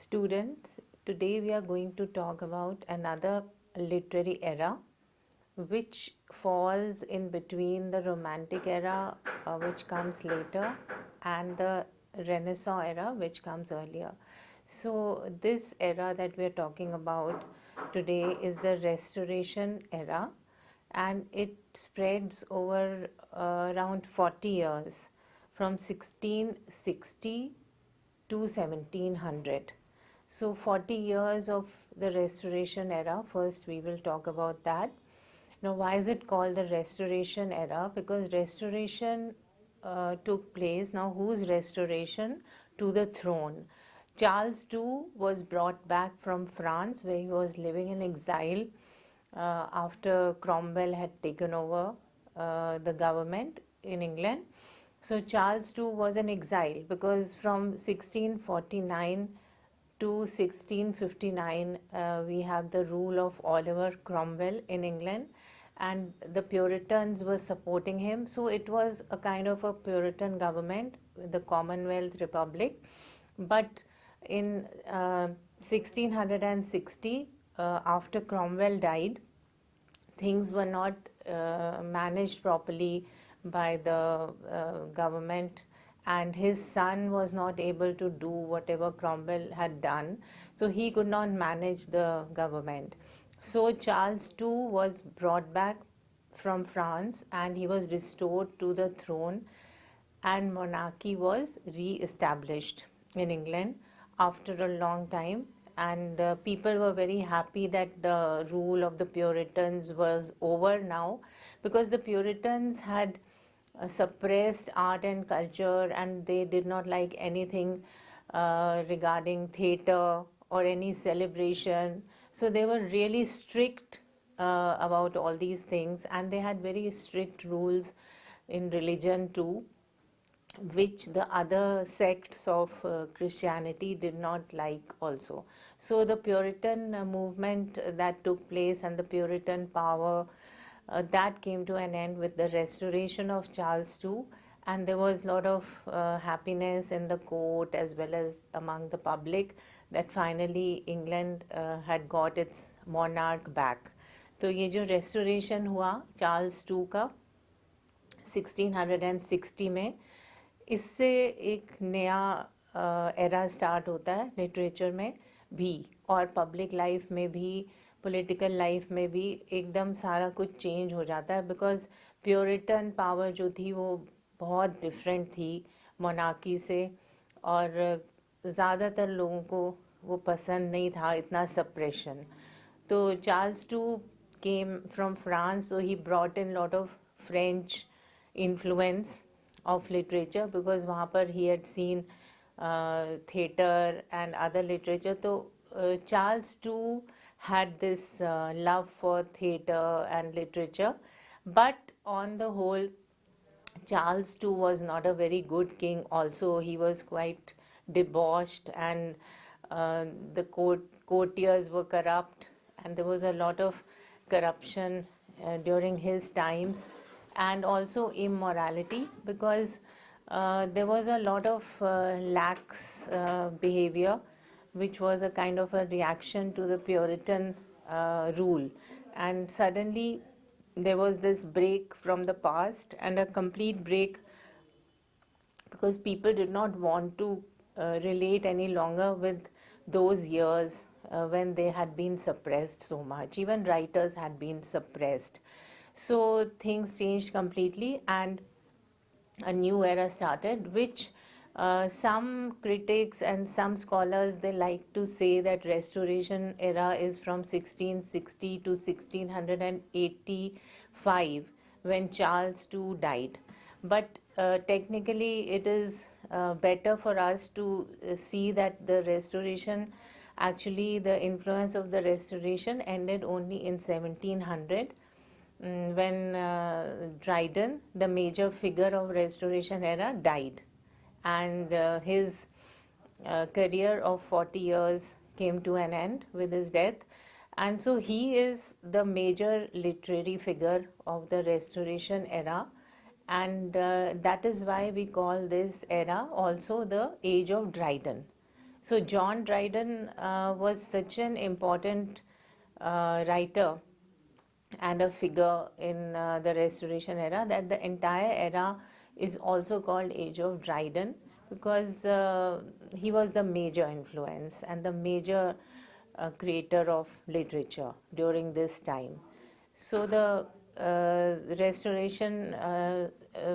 Students, today we are going to talk about another literary era which falls in between the Romantic era, which comes later, and the Renaissance era, which comes earlier. So, this era that we are talking about today is the Restoration era, and it spreads over around 40 years from 1660 to 1700. So 40 years of the Restoration era. First we will talk about that. Now why is it called the Restoration era? Because Restoration took place. Now whose restoration? To the throne. Charles II was brought back from France, where he was living in exile after Cromwell had taken over the government in England. So Charles II was in exile because from 1649 to 1659 we have the rule of Oliver Cromwell in England, and the Puritans were supporting him. So it was a kind of a Puritan government, the Commonwealth Republic. But in 1660, after Cromwell died, things were not managed properly by the government, and his son was not able to do whatever Cromwell had done, so he could not manage the government. So Charles II was brought back from France and he was restored to the throne, and monarchy was re-established in England after a long time. And people were very happy that the rule of the Puritans was over now, because the Puritans had suppressed art and culture, and they did not like anything regarding theatre or any celebration. So they were really strict about all these things, and they had very strict rules in religion too, which the other sects of Christianity did not like also. So the Puritan movement that took place, and the Puritan power, that came to an end with the restoration of Charles II, and there was a lot of happiness in the court as well as among the public that finally England had got its monarch back. तो ये जो restoration हुआ Charles to का 1660 में, इससे एक नया era start होता है लिटरेचर में भी, और पब्लिक लाइफ में भी, पॉलिटिकल लाइफ में भी एकदम सारा कुछ चेंज हो जाता है, बिकॉज प्योरिटन पावर जो थी वो बहुत डिफरेंट थी मोनार्की से, और ज़्यादातर लोगों को वो पसंद नहीं था इतना सप्रेशन. तो Charles to came from France, so he brought in lot of French influence of literature, because वहाँ पर he had seen theatre and other literature. तो Charles too had this love for theatre and literature, but on the whole Charles too was not a very good king also. He was quite debauched, and the courtiers were corrupt, and there was a lot of corruption during his times, and also immorality, because there was a lot of lax behavior, which was a kind of a reaction to the Puritan rule. And suddenly there was this break from the past, and a complete break, because people did not want to relate any longer with those years when they had been suppressed so much. Even writers had been suppressed. So things changed completely, and a new era started, which some critics and some scholars, they like to say that Restoration era is from 1660 to 1685, when Charles II died. But technically it is better for us to see that the Restoration, actually the influence of the Restoration ended only in 1700, when Dryden, the major figure of Restoration era, died, and his career of 40 years came to an end with his death. And so he is the major literary figure of the Restoration era, and that is why we call this era also the age of Dryden. So John Dryden was such an important writer and a figure in the Restoration era that the entire era is also called Age of Dryden, because he was the major influence and the major creator of literature during this time. So the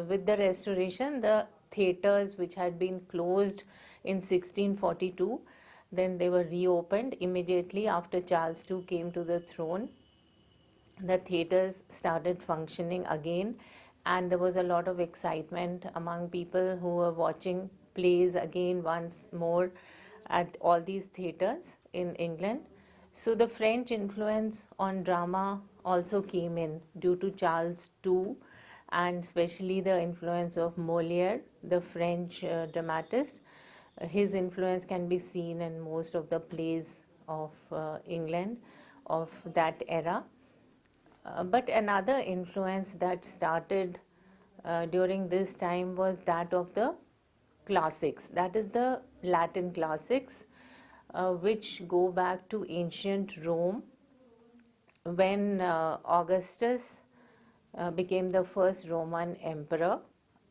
with the Restoration, the theatres which had been closed in 1642, then they were reopened immediately after Charles II came to the throne. The theatres started functioning again, and there was a lot of excitement among people who were watching plays again once more at all these theatres in England. So the French influence on drama also came in due to Charles II, and especially the influence of Molière, the French dramatist. His influence can be seen in most of the plays of England of that era. But another influence that started during this time was that of the classics, that is the Latin classics, which go back to ancient Rome when Augustus became the first Roman emperor,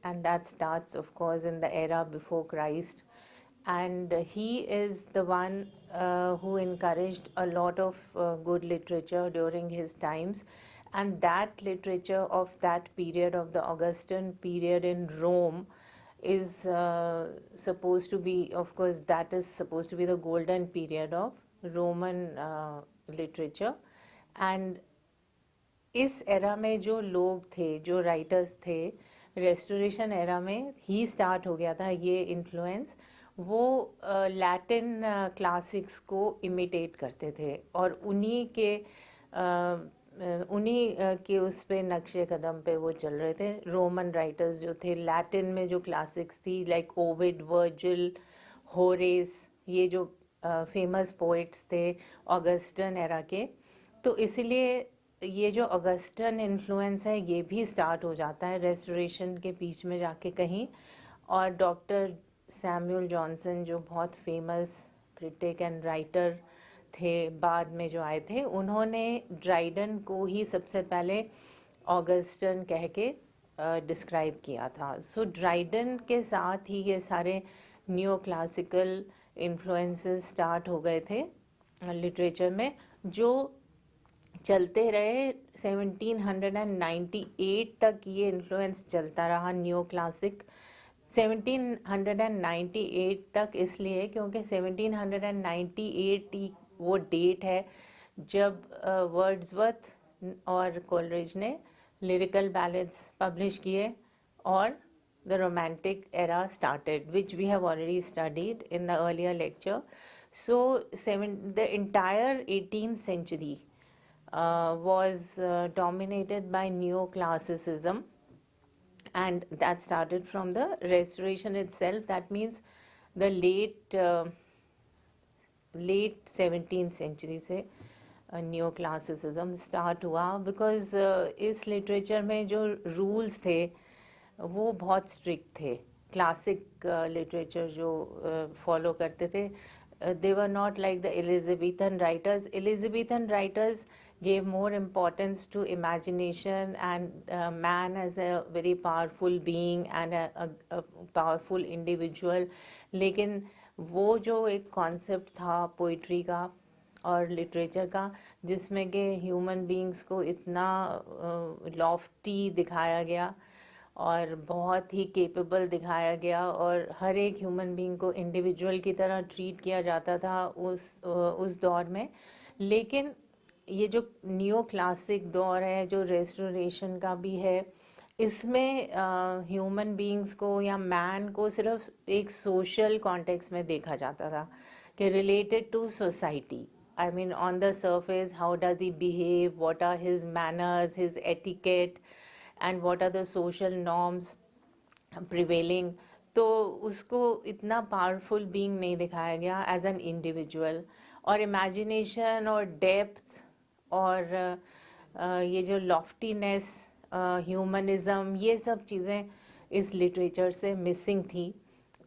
and that starts, of course, in the era before Christ. And he is the one who encouraged a lot of good literature during his times. And that literature of that period, of the Augustan period in Rome, is supposed to be, of course, that is supposed to be the golden period of Roman literature. And इस era में जो लोग थे, जो writers थे, restoration era में ही start हो गया था ये इन्फ्लुएंस, वो लैटिन क्लासिक्स को इमिटेट करते थे और उन्हीं के उस पे नक्शे कदम पे वो चल रहे थे. रोमन राइटर्स जो थे, लैटिन में जो क्लासिक्स थी, लाइक ओविड, वर्जिल, होरेस, ये जो फेमस पोइट्स थे ऑगस्टन एरा के, तो इसीलिए ये जो अगस्टन इन्फ्लुएंस है ये भी स्टार्ट हो जाता है रेस्टोरेशन के बीच में जाके कहीं. और डॉक्टर सैमुअल जॉनसन, जो बहुत फेमस क्रिटिक एंड राइटर थे बाद में जो आए थे, उन्होंने ड्राइडन को ही सबसे पहले ऑगस्टन कह के डिस्क्राइब किया था. सो ड्राइडन के साथ ही ये सारे न्यू क्लासिकल इन्फ्लुएंसेस स्टार्ट हो गए थे लिटरेचर में, जो चलते रहे 1798 तक. ये इन्फ्लुएंस चलता रहा न्यू क्लासिक 1798 तक, इसलिए क्योंकि 1798 वो डेट है जब वर्ड्सवर्थ और कोलरिज ने लिरिकल बैलेड्स पब्लिश किए और the romantic era started, which we have already studied in the earlier lecture. So the entire 18th century was dominated by neoclassicism, and that started from the Restoration itself. That means the late 17th century से new classicism start हुआ, because इस literature में जो rules थे वो बहुत strict थे. Classic literature जो फॉलो करते थे, they were not like the Elizabethan writers. Elizabethan writers gave more importance to imagination and man as a very powerful being and a powerful individual. लेकिन वो जो एक कॉन्सेप्ट था पोइट्री का और लिटरेचर का, जिसमें कि ह्यूमन बींग्स को इतना लॉफ्टी दिखाया गया और बहुत ही केपेबल दिखाया गया और हर एक ह्यूमन बीइंग को इंडिविजुअल की तरह ट्रीट किया जाता था उस दौर में. लेकिन ये जो न्यू क्लासिक दौर है, जो रेस्टोरेशन का भी है, इसमें ह्यूमन बीइंग्स को या मैन को सिर्फ एक सोशल कॉन्टेक्स्ट में देखा जाता था कि related to society. I mean, on the surface, how does he behave? What are his manners, his etiquette, and what are the social norms prevailing? तो उसको इतना पावरफुल बीइंग नहीं दिखाया गया एज एन इंडिविजुअल. और इमेजिनेशन और depth और ये जो लॉफ्टीनेस, ह्यूमनिज्म, ये सब चीज़ें इस लिटरेचर से मिसिंग थी.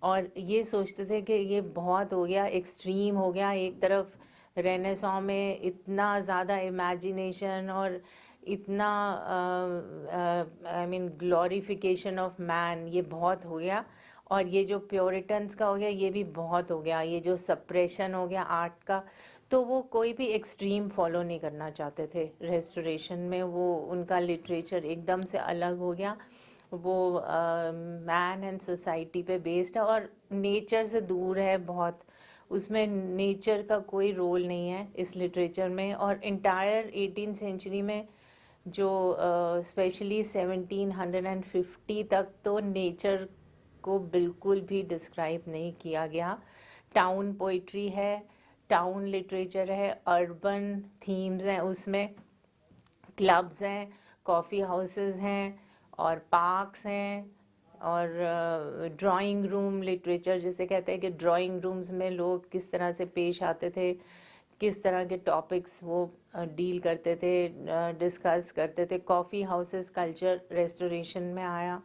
और ये सोचते थे कि ये बहुत हो गया, एक्सट्रीम हो गया। एक तरफ रेनेसां में इतना ज़्यादा इमेजिनेशन और इतना I mean glorification of man, ये बहुत हो गया। और ये जो प्योरिटन्स का हो गया ये भी बहुत हो गया, ये जो सप्रेशन हो गया आर्ट का। तो वो कोई भी एक्सट्रीम फॉलो नहीं करना चाहते थे रेस्टोरेशन में। वो उनका लिटरेचर एकदम से अलग हो गया। वो मैन एंड सोसाइटी पे बेस्ड है और नेचर से दूर है बहुत। उसमें नेचर का कोई रोल नहीं है इस लिटरेचर में। और इंटायर 18th सेंचुरी में जो स्पेशली 1750 तक तो नेचर को बिल्कुल भी डिस्क्राइब नहीं किया गया। टाउन पोइट्री है, टाउन लिटरेचर है, अर्बन थीम्स हैं उसमें, क्लब्स हैं, कॉफ़ी हाउसेस हैं और पार्क्स हैं। और ड्राइंग रूम लिटरेचर जिसे कहते हैं कि ड्राइंग रूम्स में लोग किस तरह से पेश आते थे, किस तरह के टॉपिक्स वो डील करते थे, डिस्कस करते थे। कॉफ़ी हाउसेस कल्चर रेस्टोरेशन में आया,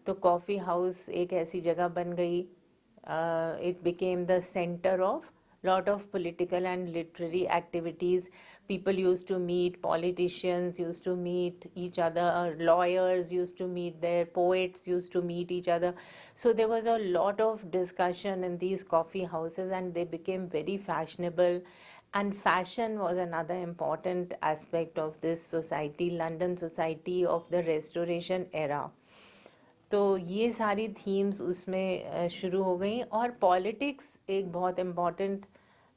तो कॉफ़ी हाउस एक ऐसी जगह बन गई। It became the centre of lot of political and literary activities. People used to meet, politicians used to meet each other, lawyers used to meet there, poets used to meet each other. So there was a lot of discussion in these coffee houses and they became very fashionable. And fashion was another important aspect of this society, London society of the Restoration era. तो ये सारी themes उसमें शुरू हो गई। और politics एक बहुत इम्पॉर्टेंट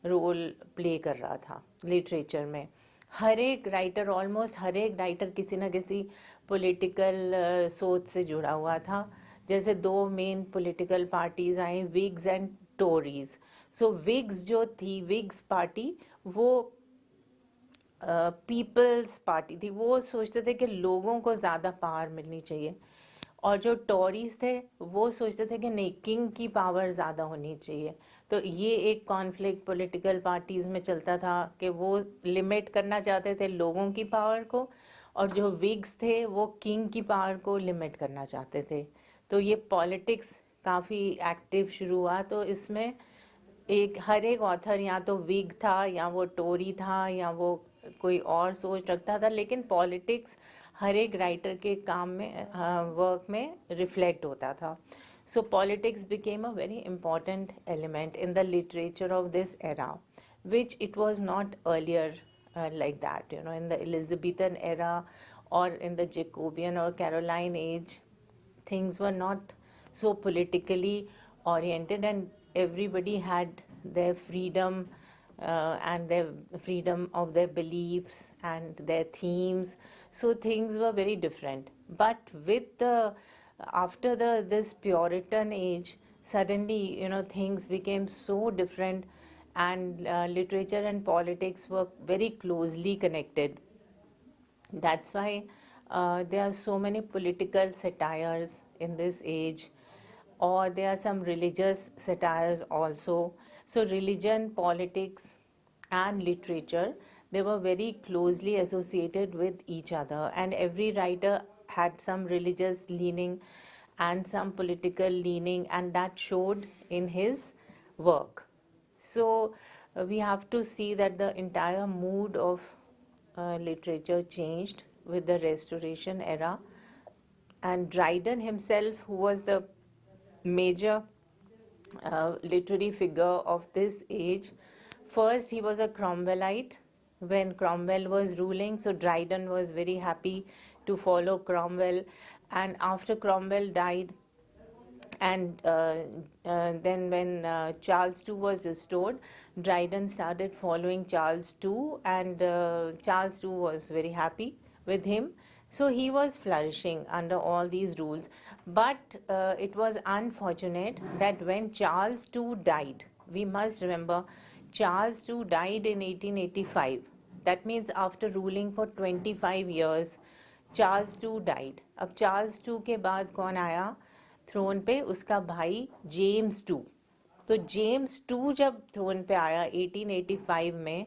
रोल प्ले कर रहा था लिटरेचर में। हर एक राइटर, ऑलमोस्ट हर एक राइटर किसी न किसी पॉलिटिकल सोच से जुड़ा हुआ था। जैसे दो main political parties I, wigs and Tories. So wigs जो थी, विग्स पार्टी, वो पीपल्स पार्टी थी। वो सोचते थे कि लोगों को ज़्यादा पावर मिलनी चाहिए। और जो टॉरीज थे वो सोचते थे कि नहीं, किंग की पावर ज़्यादा होनी चाहिए। तो ये एक कॉन्फ्लिक्ट पॉलिटिकल पार्टीज़ में चलता था कि वो लिमिट करना चाहते थे लोगों की पावर को, और जो विग्स थे वो किंग की पावर को लिमिट करना चाहते थे। तो ये पॉलिटिक्स काफ़ी एक्टिव शुरू हुआ। तो इसमें हर एक ऑथर या तो विग था या वो टोरी था या वो कोई और सोच रखता था, लेकिन पॉलिटिक्स हर एक राइटर के काम में, वर्क में रिफ्लेक्ट होता था। सो politics became a very important element in the literature of this era, which it was not earlier like that, in the Elizabethan era or in the Jacobean or Caroline age. Things were not so politically oriented and everybody had their freedom, and their freedom of their beliefs and their themes. So things were very different. But with the after this Puritan age, suddenly things became so different, and literature and politics were very closely connected. That's why there are so many political satires in this age, or there are some religious satires also. So religion, politics, and literature, they were very closely associated with each other, and every writer had some religious leaning and some political leaning, and that showed in his work. So we have to see that the entire mood of literature changed with the Restoration era. And Dryden himself, who was the major literary figure of this age, first he was a Cromwellite when Cromwell was ruling, so Dryden was very happy to follow Cromwell. And after Cromwell died, and then when Charles II was restored, Dryden started following Charles II, and Charles II was very happy with him. So he was flourishing under all these rules. But it was unfortunate that when Charles II died, we must remember Charles II died in 1885. That means after ruling for 25 years, Charles to died. अब Charles to के बाद कौन आया throne पे? उसका भाई James to. तो James to जब थ्रोन पे आया 1885 में,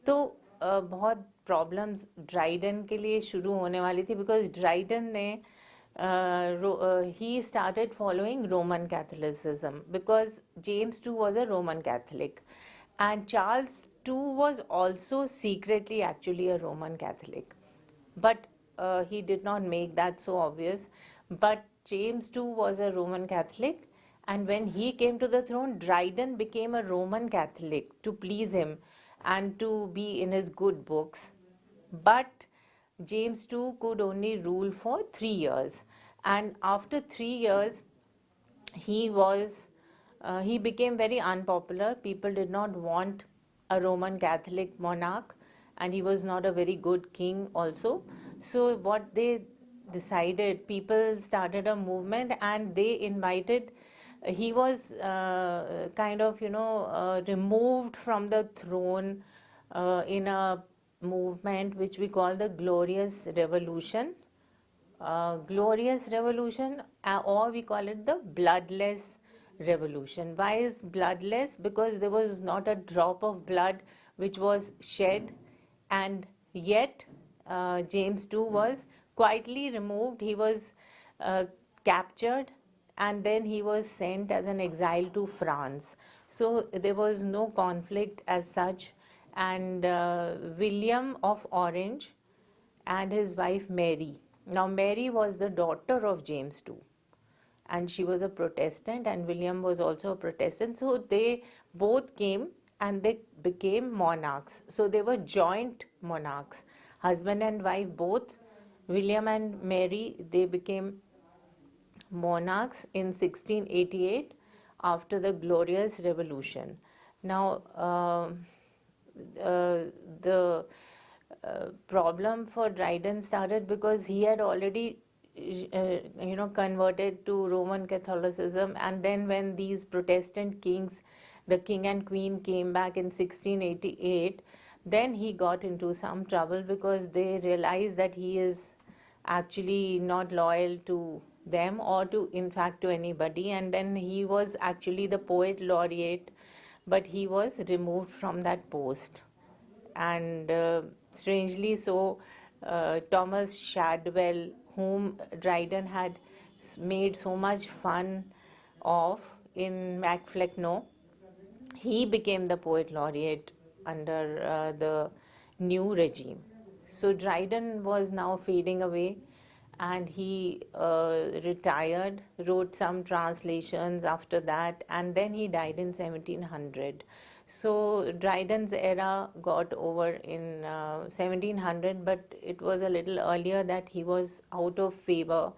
तो बहुत प्रॉब्लम्स ड्राइडन के लिए शुरू होने वाली थी, बिकॉज ड्राइडन ने he started following Roman Catholicism because James too was a Roman Catholic, and Charles too was also secretly actually a Roman Catholic, but he did not make that so obvious. But James too was a Roman Catholic, and when he came to the throne, Dryden became a Roman Catholic to please him and to be in his good books. But James too could only rule for 3 years, and after 3 years, he was he became very unpopular. People did not want a Roman Catholic monarch, and he was not a very good king also. So what they decided, people started a movement, and they invited. He was kind of removed from the throne in a movement which we call the Glorious Revolution. Glorious Revolution, or we call it the Bloodless Revolution. Why is bloodless? Because there was not a drop of blood which was shed, and yet James too was quietly removed. He was captured, and then he was sent as an exile to France. So there was no conflict as such, and William of Orange and his wife Mary. Now, Mary was the daughter of James too, and she was a Protestant, and William was also a Protestant. So they both came and they became monarchs. So they were joint monarchs, husband and wife both. William and Mary, they became monarchs in 1688 after the Glorious Revolution. Now, the problem for Dryden started because he had already converted to Roman Catholicism, and then when these Protestant kings, the king and queen, came back in 1688, then he got into some trouble because they realized that he is actually not loyal to them, or to, in fact, to anybody. And then he was actually the poet laureate, but he was removed from that post. And strangely so, Thomas Shadwell, whom Dryden had made so much fun of in Macflecknoe, he became the poet laureate under the new regime. So Dryden was now fading away, and he retired, wrote some translations after that, and then he died in 1700. So Dryden's era got over in 1700, but it was a little earlier that he was out of favor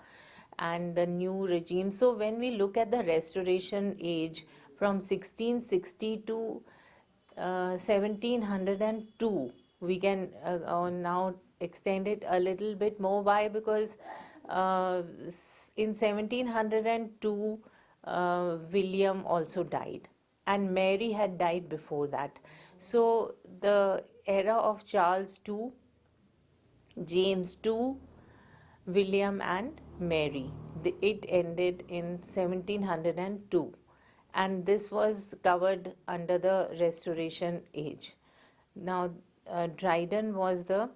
and the new regime. So when we look at the Restoration age from 1660 to 1702, we can now extend it a little bit more. Why? Because in 1702, William also died, and Mary had died before that. So the era of Charles II, James II, William and Mary. It ended in 1702, and this was covered under the Restoration age. Now, Dryden was the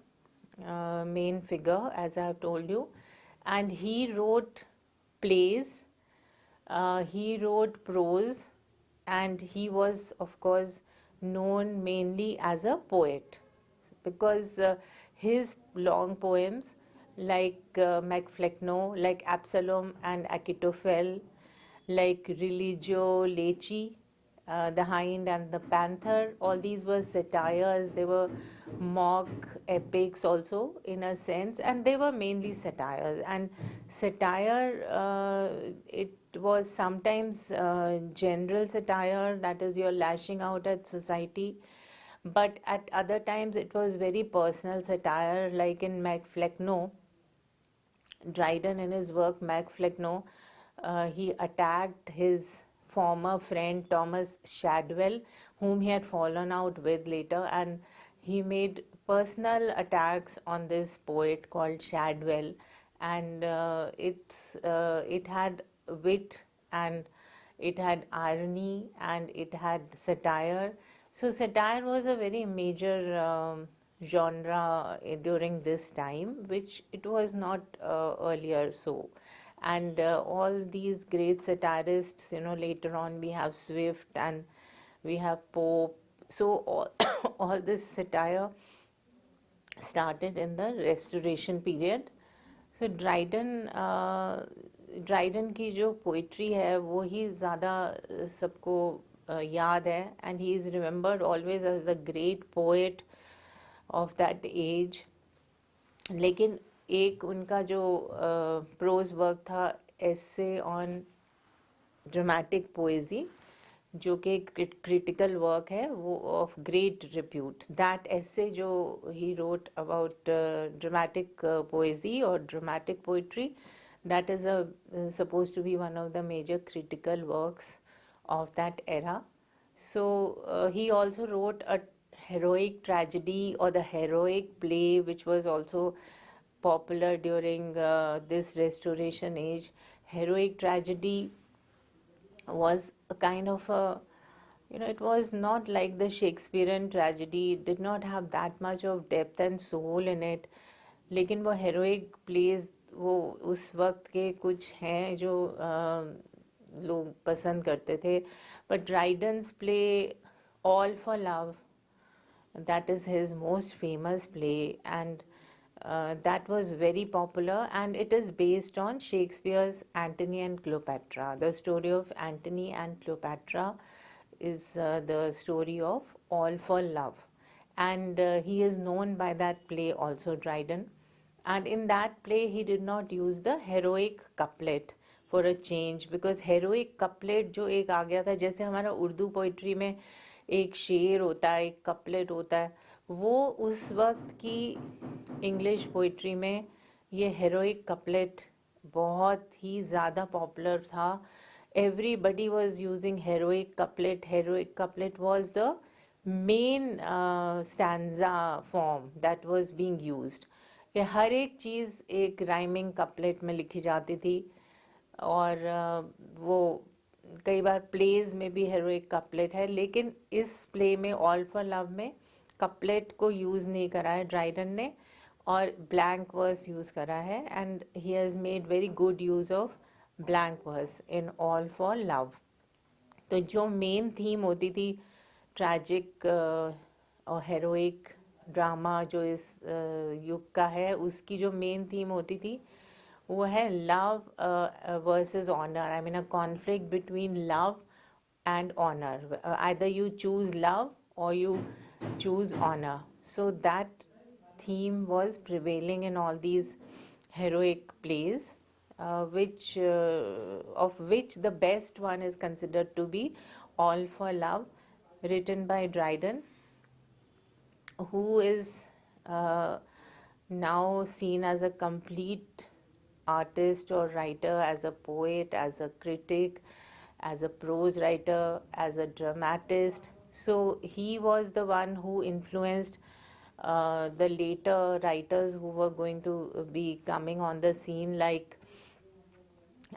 main figure, as I have told you, and he wrote plays, he wrote prose, and he was, of course, known mainly as a poet because his long poems like Macflecknoe, like Absalom and Achitophel, like Religio Leci, the Hind and the Panther, all these were satires. They were mock epics also in a sense, and they were mainly satires. And satire, it was sometimes general satire, that is, you're lashing out at society, but at other times it was very personal satire, like in Macflecknoe. Dryden, in his work Macflecknoe, he attacked his former friend Thomas Shadwell, whom he had fallen out with later, and he made personal attacks on this poet called Shadwell, and it had wit, and it had irony, and it had satire. So satire was a very major genre during this time, which it was not earlier so. And all these great satirists, later on we have Swift and we have Pope. So all, all this satire started in the Restoration period. So Dryden की जो poetry है वो ही ज़्यादा सबको याद है, and he is remembered always as the great poet of that age. लेकिन एक उनका जो प्रोज वर्क था, एसे ऑन ड्रामेटिक पोएजी, जो कि क्रिटिकल वर्क है, वो of great repute. That essay जो he wrote about dramatic poesy और dramatic poetry, that is supposed to be one of the major critical works of that era. So he also wrote a heroic tragedy, or the heroic play, which was also popular during this Restoration age. Heroic tragedy was a kind of a, it was not like the Shakespearean tragedy. It did not have that much of depth and soul in it. लेकिन वो heroic plays वो उस वक्त के कुछ हैं जो लोग पसंद करते थे. But Dryden's play All for Love, that is his most famous play, and that was very popular, and it is based on Shakespeare's Antony and Cleopatra. The story of Antony and Cleopatra is the story of All for Love, and he is known by that play also, Dryden. And in that play he did not use the heroic couplet for a change, because heroic couplet जो एक आ गया था, जैसे हमारा Urdu poetry में एक शेर होता है, एक कपलेट होता है, वो उस वक्त की इंग्लिश पोइट्री में ये हेरोइक कपलेट बहुत ही ज़्यादा पॉपुलर था. Everybody was using heroic couplet. Heroic couplet was the main stanza form that was being used. कि हर एक चीज़ एक राइमिंग कपलेट में लिखी जाती थी, और वो कई बार प्लेज में भी हेरोइक कपलेट है, लेकिन इस प्ले में ऑल फॉर लव में कपलेट को यूज़ नहीं करा है ड्राइडन ने, और ब्लैंक वर्स यूज़ करा है, and he has made very good use of blank verse in all for love. तो जो मेन थीम होती थी ट्रैजिक और हेरोइक ड्रामा जो इस युग का है, उसकी जो मेन थीम होती थी वो है love versus honour. I mean a conflict between love and honor. Either you choose love or you choose honor. So that theme was prevailing in all these heroic plays, of which the best one is considered to be All for Love, written by Dryden, who is now seen as a complete artist or writer, as a poet, as a critic, as a prose writer, as a dramatist. So he was the one who influenced the later writers who were going to be coming on the scene, like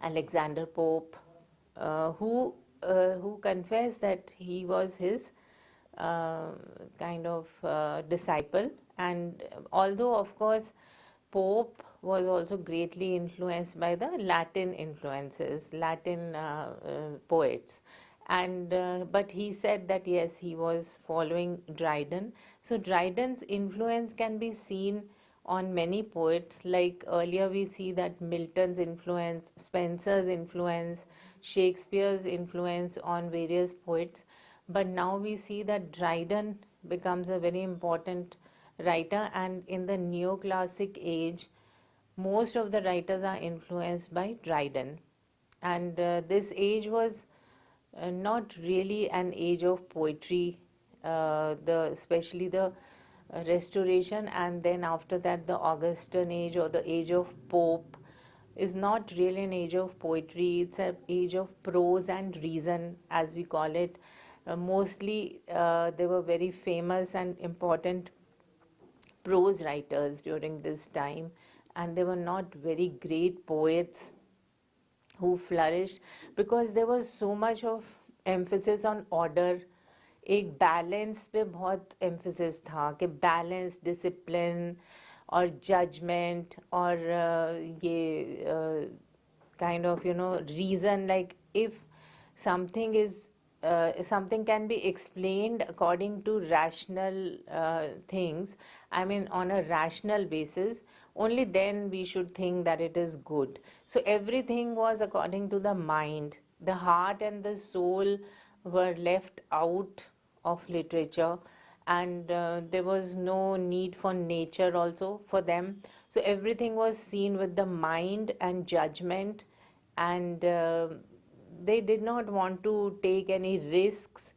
Alexander Pope, who confessed that he was his kind of disciple. And although, of course, Pope was also greatly influenced by the Latin influences, Latin poets. And but he said that yes, he was following Dryden. So Dryden's influence can be seen on many poets. Like earlier we see that Milton's influence, Spencer's influence, Shakespeare's influence on various poets. But now we see that Dryden becomes a very important writer, and in the neoclassic age most of the writers are influenced by Dryden. And this age was not really an age of poetry, especially the Restoration, and then after that the Augustan age or the age of Pope is not really an age of poetry. It's an age of prose and reason, as we call it. Mostly they were very famous and important prose writers during this time, and they were not very great poets who flourished, because there was so much of emphasis on order एक balance पे बहुत emphasis था कि balance, discipline और judgement और ये kind of reason, like if something is something can be explained according to rational things, I mean on a rational basis, only then we should think that it is good. So everything was according to the mind. The heart and the soul were left out of literature, and there was no need for nature also for them. So everything was seen with the mind and judgment, and they did not want to take any risks,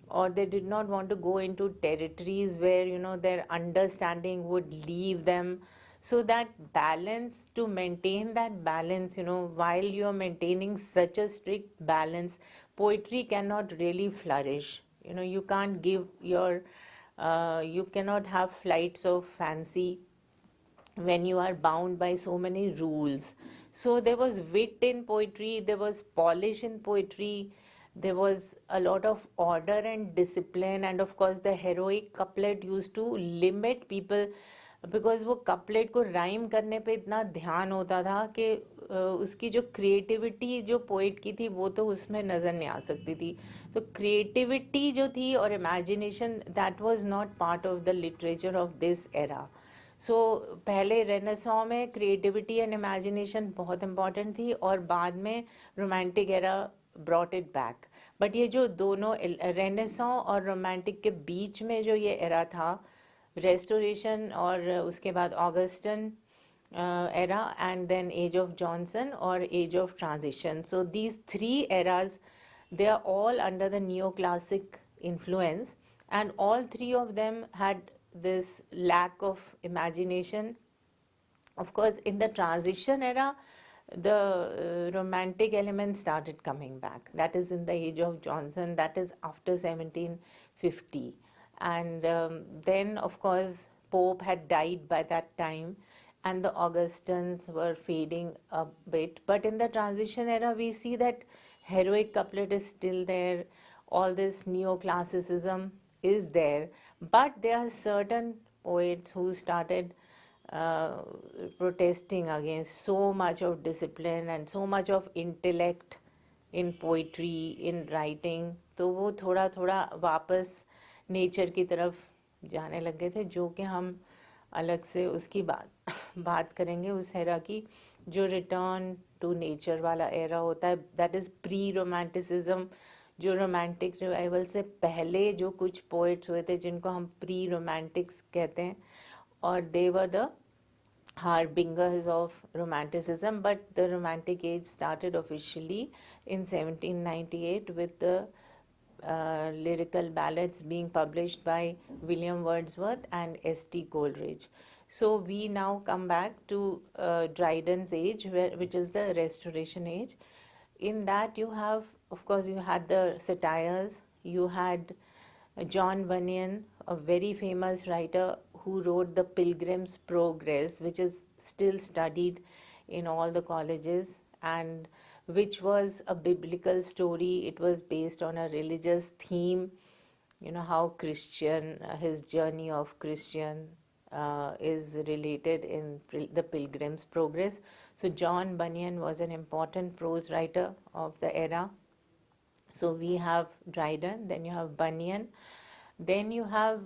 or they did not want to go into territories where their understanding would leave them. So that balance, to maintain that balance, while you are maintaining such a strict balance, poetry cannot really flourish. You can't give your you cannot have flights of fancy when you are bound by so many rules. So there was wit in poetry, there was polish in poetry, there was a lot of order and discipline, and of course the heroic couplet used to limit people, because वो couplet को rhyme करने पे इतना ध्यान होता था कि उसकी जो क्रिएटिविटी जो पोइट की थी वो तो उसमें नज़र नहीं आ सकती थी. तो क्रिएटिविटी जो थी और imagination, that was not part of the literature of this era. So पहले रेनेसां में क्रिएटिविटी एंड इमेजिनेशन बहुत इम्पॉर्टेंट थी, और बाद में romantic era brought it back. But ये जो दोनों रेनेसां और रोमांटिक के बीच में जो ये एरा था, रेस्टोरेशन और उसके बाद Augustan era, and then age of Johnson or age of transition. So these three eras, they are all under the neoclassic influence, and all three of them had this lack of imagination. Of course, in the transition era, the romantic element started coming back. That is in the age of Johnson, that is after 1750. And then, of course, Pope had died by that time, and the Augustans were fading a bit. But in the transition era, we see that heroic couplet is still there, all this neoclassicism is there, but there are certain poets who started uh, protesting against so much of discipline and so much of intellect in poetry, in writing. तो वो थोड़ा थोड़ा वापस nature की तरफ जाने लग गए थे, जो कि हम अलग से उसकी बात करेंगे उस एरा की. जो रिटर्न टू नेचर वाला एरा होता है, दैट इज़ प्री रोमांटिसिज्म. जो रोमांटिक रिवाइवल से पहले जो कुछ पोइट्स हुए थे जिनको हम प्री रोमांटिक्स कहते हैं, और they were the harbingers of romanticism. But the romantic age started officially in 1798 with the lyrical ballads being published by William Wordsworth and S.T. Coleridge. So we now come back to Dryden's age, which is the Restoration age. In that you have, of course, you had the satires, you had John Bunyan, a very famous writer who wrote The Pilgrim's Progress, which is still studied in all the colleges, and which was a biblical story. It was based on a religious theme, how Christian, his journey of Christian is related in The Pilgrim's Progress. So John Bunyan was an important prose writer of the era. So we have Dryden, then you have Bunyan, then you have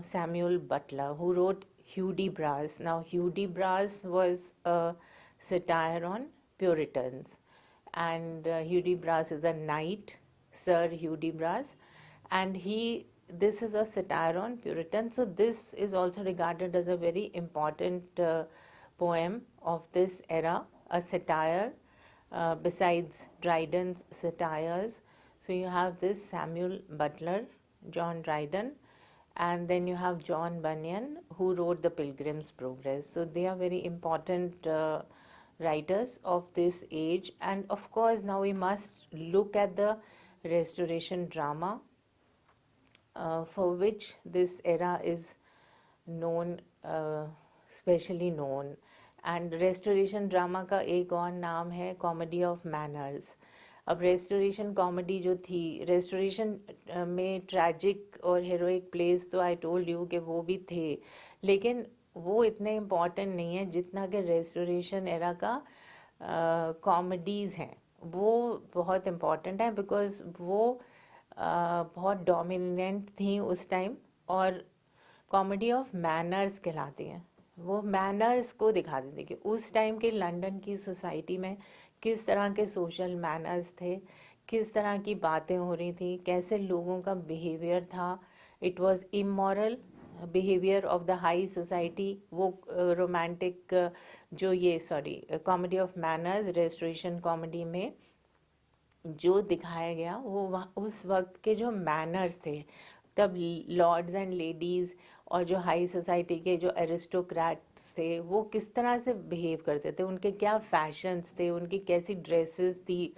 Samuel Butler, who wrote Hudibras. Now Hudibras was a satire on Puritans, and Hudibras is a knight, Sir Hudibras, and this is a satire on Puritans. So this is also regarded as a very important poem of this era, a satire besides Dryden's satires. So you have this Samuel Butler, John Dryden, and then you have John Bunyan, who wrote The Pilgrim's Progress. So they are very important writers of this age. And of course, now we must look at the Restoration drama, for which this era is known, specially known. And Restoration drama का एक और नाम है Comedy of Manners. अब restoration comedy जो थी, restoration में tragic और हीरोइक प्लेस तो आई टोल्ड यू कि वो भी थे, लेकिन वो इतने इम्पॉर्टेंट नहीं है जितना कि रेस्टोरेशन एरा का कॉमेडीज़ हैं वो बहुत इम्पॉर्टेंट है, बिकॉज वो बहुत डोमिनेंट थी उस टाइम और कॉमेडी ऑफ मैनर्स कहलाती हैं। वो मैनर्स को दिखाते थे कि उस टाइम के लंदन की सोसाइटी में किस तरह के सोशल मैनर्स थे, किस तरह की बातें हो रही थी, कैसे लोगों का बिहेवियर था। It was immoral behaviour of the high society. वो रोमांटिक जो ये sorry comedy of manners restoration comedy में जो दिखाया गया वो उस वक्त के जो मैनर्स थे, तब लॉर्ड्स एंड लेडीज़ और जो हाई सोसाइटी के जो एरिस्टोक्रेट्स थे वो किस तरह से बिहेव करते थे, उनके क्या फैशंस थे, उनकी कैसी ड्रेसेस थी,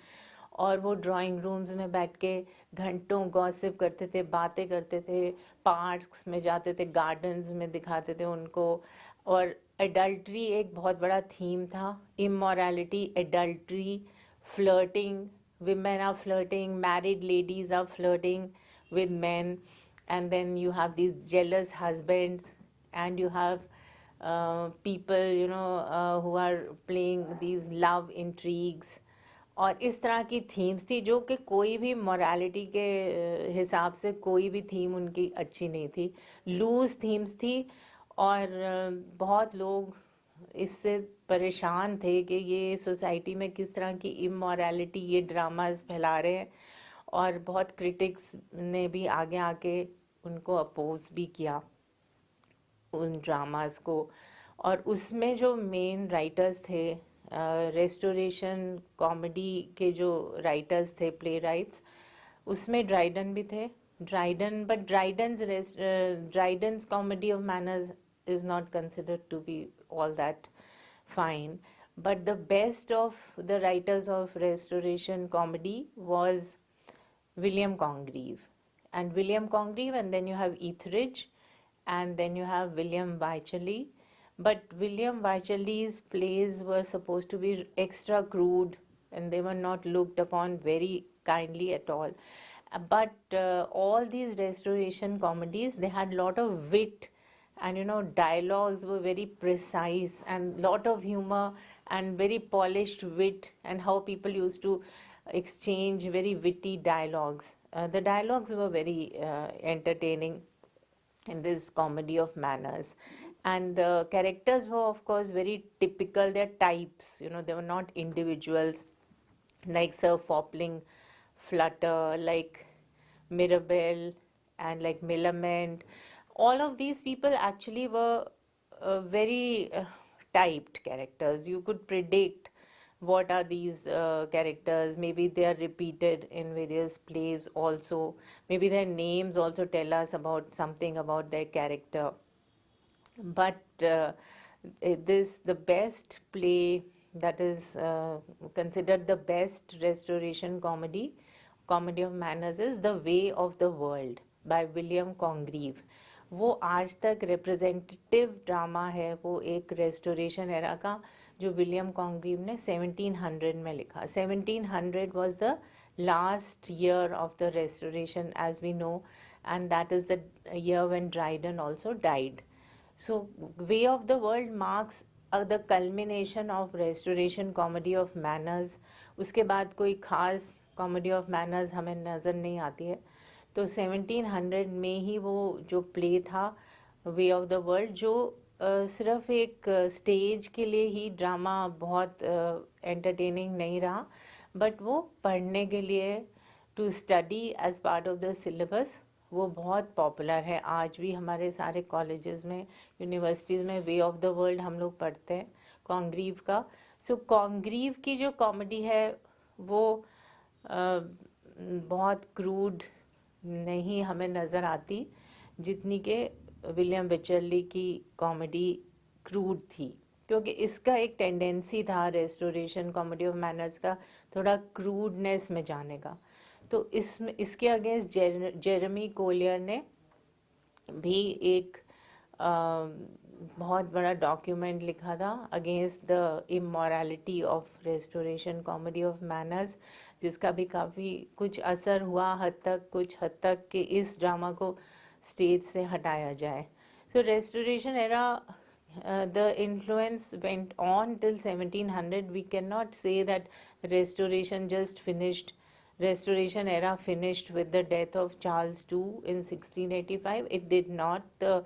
और वो ड्राइंग रूम्स में बैठ के घंटों गॉसिप करते थे, बातें करते थे, पार्क्स में जाते थे, गार्डन्स में दिखाते थे उनको। और एडल्ट्री एक बहुत बड़ा थीम था, immorality, adultery, flirting, women are flirting, married ladies are flirting with men, and then you have these jealous husbands, and you have people, who are playing these love intrigues. और इस तरह की themes थी जो कि कोई भी मोरालिटी के हिसाब से कोई भी थीम उनकी अच्छी नहीं थी, लूज थीम्स थी। और बहुत लोग इससे परेशान थे कि ये सोसाइटी में किस तरह की इमोरालिटी ये ड्रामास फैला रहे हैं, और बहुत क्रिटिक्स ने भी आगे आके उनको अपोज भी किया उन ड्रामास को। और उसमें जो मेन राइटर्स थे, रेस्टोरेशन कॉमेडी के जो राइटर्स थे, प्ले राइट्स, उसमें ड्राइडन भी थे। Dryden, but Dryden's comedy of manners is not considered to be all that fine. But the best of the writers of restoration comedy was William Congreve. And William Congreve, and then you have Etheridge, and then you have William Wycherley. But William Wycherley's plays were supposed to be extra crude, and they were not looked upon very kindly at all. But all these restoration comedies, they had a lot of wit, and dialogues were very precise, and lot of humor and very polished wit, and how people used to exchange very witty dialogues. The dialogues were very entertaining in this comedy of manners, and the characters were of course very typical. They're types, they were not individuals, like Sir Fopling Flutter, like Mirabell, and like Millamant. All of these people actually were very typed characters. You could predict what are these characters. Maybe they are repeated in various plays also. Maybe their names also tell us about something about their character. But the best play that is considered the best restoration comedy of manners is The Way of the World by William Congreve. वो आज तक representative drama है, वो एक restoration era का, जो William Congreve ने 1700 में लिखा। 1700 was the last year of the restoration, as we know, and that is the year when Dryden also died. So Way of the World marks the culmination of restoration comedy of manners. उसके बाद कोई खास comedy of manners हमें नज़र नहीं आती है। तो 1700 में ही वो जो प्ले था वे ऑफ द वर्ल्ड, जो सिर्फ एक स्टेज के लिए ही ड्रामा बहुत एंटरटेनिंग नहीं रहा, बट वो पढ़ने के लिए, to study as part of the syllabus, वो बहुत पॉपुलर है। आज भी हमारे सारे कॉलेजेस में, यूनिवर्सिटीज़ में वे ऑफ द वर्ल्ड हम लोग पढ़ते हैं कॉन्ग्रीव का। सो कॉन्ग्रीव की जो कॉमेडी है वो बहुत क्रूड नहीं हमें नज़र आती जितनी के विलियम विचरली की कॉमेडी क्रूड थी, क्योंकि इसका एक टेंडेंसी था रेस्टोरेशन कॉमेडी ऑफ मैनर्स का थोड़ा क्रूडनेस में जाने का। तो इसके अगेंस्ट जेरेमी कोलियर ने भी एक बहुत बड़ा डॉक्यूमेंट लिखा था against the immorality of restoration comedy of manners, जिसका भी काफ़ी कुछ असर हुआ कुछ हद तक कि इस ड्रामा को स्टेज से हटाया जाए. So Restoration era, the influence went on till 1700. We cannot say that Restoration just finished. Restoration era finished with the death of Charles II in 1685. It did not. The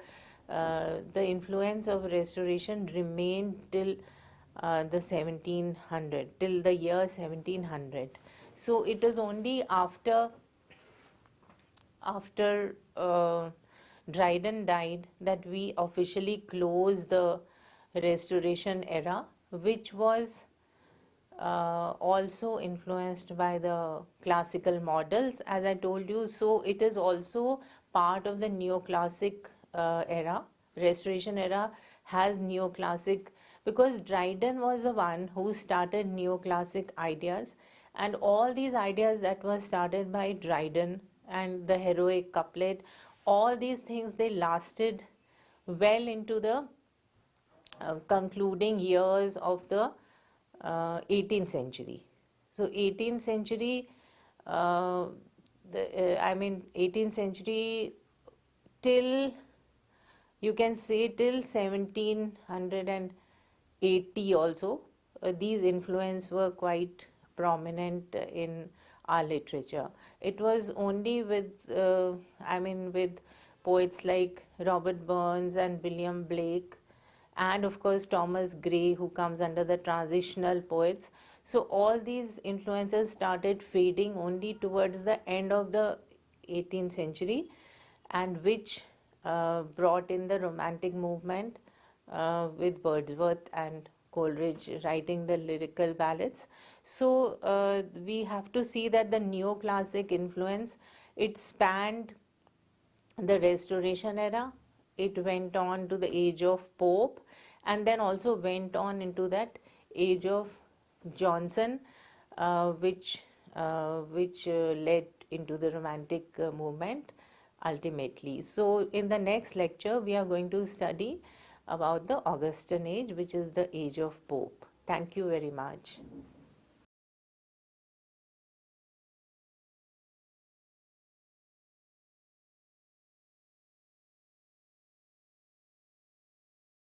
influence of Restoration remained till the 1700, till the year 1700. So it is only after Dryden died that we officially close the Restoration era, which was also influenced by the classical models, as I told you. So it is also part of the neoclassic era. Restoration era has neoclassic, because Dryden was the one who started neoclassic ideas, and all these ideas that were started by Dryden and the heroic couplet, all these things, they lasted well into the concluding years of the 18th century. So 18th century, I mean 18th century till, you can say, till 1780 also, these influence were quite prominent in our literature. It was only with, with poets like Robert Burns and William Blake, and of course Thomas Gray, who comes under the transitional poets. So all these influences started fading only towards the end of the 18th century, and which brought in the Romantic movement with Wordsworth and Coleridge writing the lyrical ballads. So we have to see that the neoclassic influence, it spanned the Restoration era, it went on to the age of Pope, and then also went on into that age of Johnson, which led into the Romantic movement ultimately. So in the next lecture, we are going to study about the Augustan age, which is the age of Pope. Thank you very much.